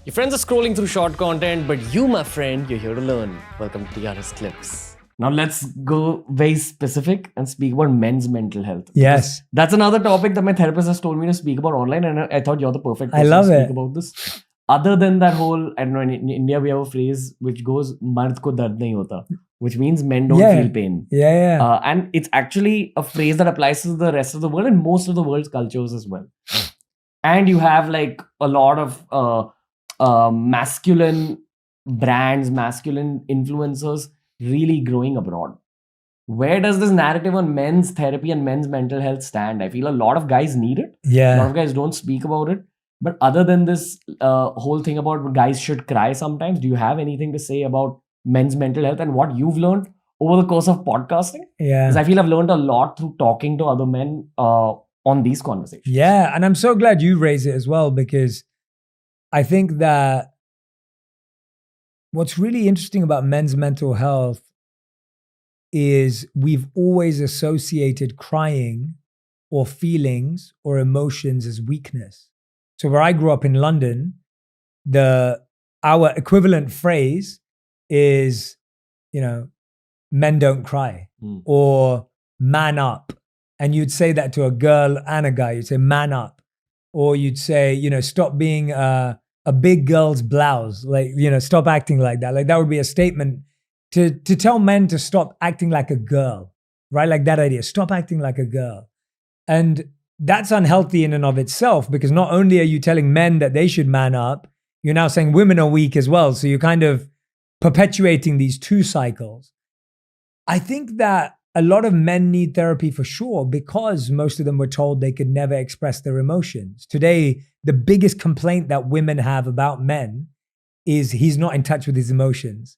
Your friends are scrolling through short content, but you, my friend, you're here to learn. Welcome to DRS Clips. Now let's go very specific and speak about men's mental health. Yes. That's another topic that my therapist has told me to speak about online, and I thought you're the perfect person love to speak it. about this. Other than that whole, I don't know, in India we have a phrase which goes, "Mard ko dard nahi hota," which means men don't feel pain. Yeah. And it's actually a phrase that applies to the rest of the world and most of the world's cultures as well. And you have like a lot of masculine brands, masculine influencers really growing abroad. Where does this narrative on men's therapy and men's mental health stand? I feel a lot of guys need it. A lot of guys don't speak about it. But other than this whole thing about guys should cry sometimes, do you have anything to say about men's mental health and what you've learned over the course of podcasting? Yeah. Because I feel I've learned a lot through talking to other men on these conversations. Yeah. And I'm so glad you raised it as well, because I think that what's really interesting about men's mental health is we've always associated crying or feelings or emotions as weakness. So where I grew up in London, our equivalent phrase is, men don't cry or man up. And you'd say that to a girl and a guy. You'd say man up. Or you'd say, stop being a big girl's blouse. Like, stop acting like that. Like that would be a statement to tell men to stop acting like a girl, right? Like that idea, stop acting like a girl. And that's unhealthy in and of itself, because not only are you telling men that they should man up, you're now saying women are weak as well. So you're kind of perpetuating these two cycles. I think that a lot of men need therapy for sure, because most of them were told they could never express their emotions. Today, the biggest complaint that women have about men is he's not in touch with his emotions.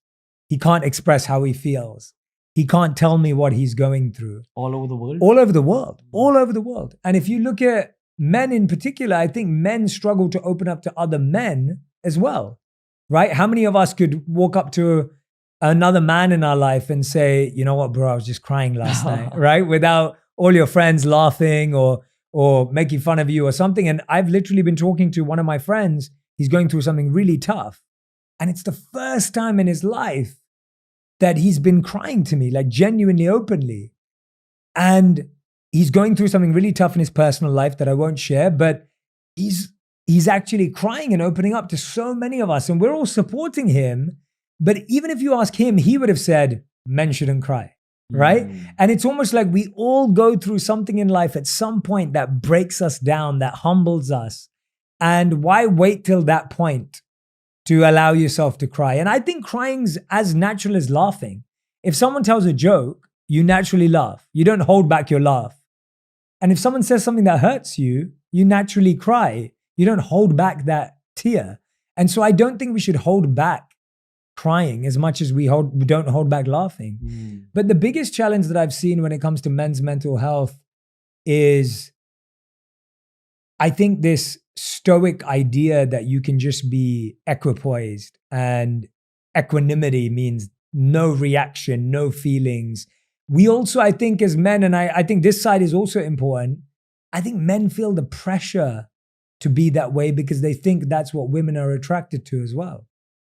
He can't express how he feels. He can't tell me what he's going through. All over the world? All over the world. All over the world. And if you look at men in particular, I think men struggle to open up to other men as well, right? How many of us could walk up to another man in our life and say, you know what, bro, I was just crying last night, right? Without all your friends laughing or making fun of you or something. And I've literally been talking to one of my friends. He's going through something really tough. And it's the first time in his life that he's been crying to me, like genuinely, openly. And he's going through something really tough in his personal life that I won't share, but he's actually crying and opening up to so many of us. And we're all supporting him. But even if you ask him, he would have said, men shouldn't cry, right? And it's almost like we all go through something in life at some point that breaks us down, that humbles us. And why wait till that point to allow yourself to cry? And I think crying's as natural as laughing. If someone tells a joke, you naturally laugh. You don't hold back your laugh. And if someone says something that hurts you, you naturally cry. You don't hold back that tear. And so I don't think we should hold back crying as much as we don't hold back laughing. But the biggest challenge that I've seen when it comes to men's mental health is, I think, this stoic idea that you can just be equipoised, and equanimity means no reaction, no feelings. We also, I think, as men, and I think this side is also important, I think men feel the pressure to be that way because they think that's what women are attracted to as well.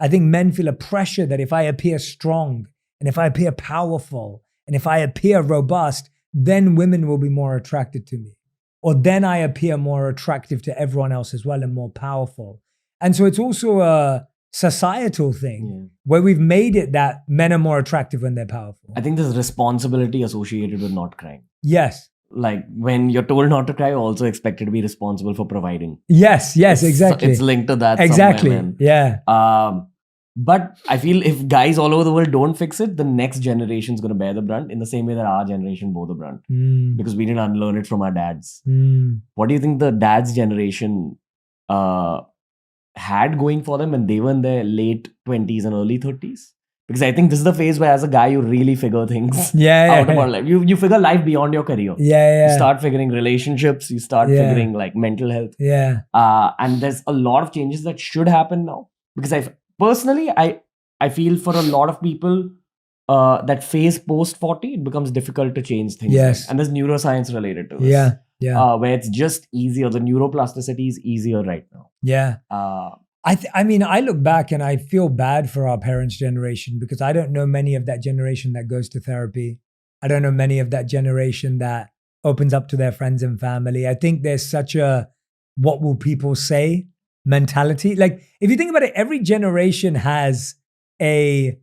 I think men feel a pressure that if I appear strong and if I appear powerful and if I appear robust, then women will be more attracted to me. Or then I appear more attractive to everyone else as well and more powerful. And so it's also a societal thing where we've made it that men are more attractive when they're powerful. I think there's responsibility associated with not crying. Yes. Like when you're told not to cry, you're also expected to be responsible for providing. Yes, exactly. It's linked to that. Exactly. Somewhere, yeah. But I feel if guys all over the world don't fix it, the next generation's going to bear the brunt in the same way that our generation bore the brunt. Because we didn't unlearn it from our dads. What do you think the dad's generation had going for them when they were in their late 20s and early 30s? Because I think this is the phase where as a guy, you really figure things out about life. You figure life beyond your career. You start figuring relationships. You start figuring like mental health. And there's a lot of changes that should happen now. Because personally, I feel for a lot of people, that phase post 40, it becomes difficult to change things. And there's neuroscience related to this. Where it's just easier. The neuroplasticity is easier right now. I mean, I look back and I feel bad for our parents' generation because I don't know many of that generation that goes to therapy. I don't know many of that generation that opens up to their friends and family. I think there's such a what will people say mentality. Like, if you think about it, every generation has a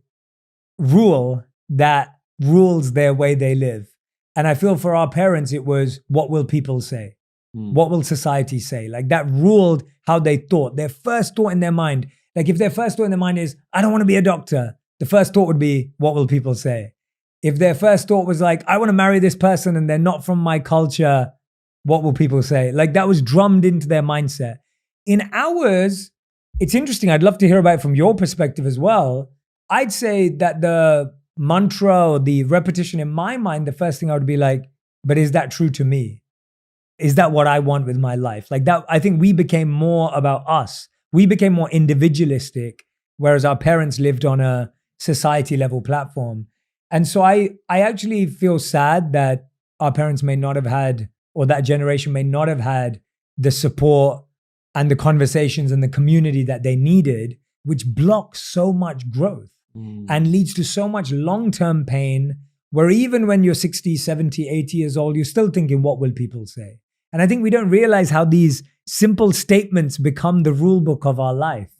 rule that rules their way they live. And I feel for our parents, it was what will people say? What will society say? Like, that ruled how they thought. Their first thought in their mind, like if their first thought in their mind is, I don't want to be a doctor, the first thought would be, what will people say? If their first thought was like, I want to marry this person and they're not from my culture, what will people say? Like, that was drummed into their mindset. In ours, it's interesting. I'd love to hear about it from your perspective as well. I'd say that the mantra or the repetition in my mind, the first thing I would be like, but is that true to me? Is that what I want with my life? Like that, I think we became more about us. We became more individualistic, whereas our parents lived on a society level platform. And so I actually feel sad that our parents may not have had, or that generation may not have had the support and the conversations and the community that they needed, which blocks so much growth and leads to so much long-term pain, where even when you're 60, 70, 80 years old, you're still thinking, what will people say? And I think we don't realize how these simple statements become the rule book of our life.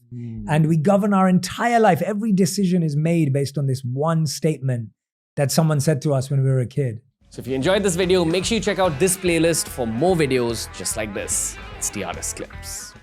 And we govern our entire life. Every decision is made based on this one statement that someone said to us when we were a kid. So if you enjoyed this video, make sure you check out this playlist for more videos just like this. It's the Artist Clips.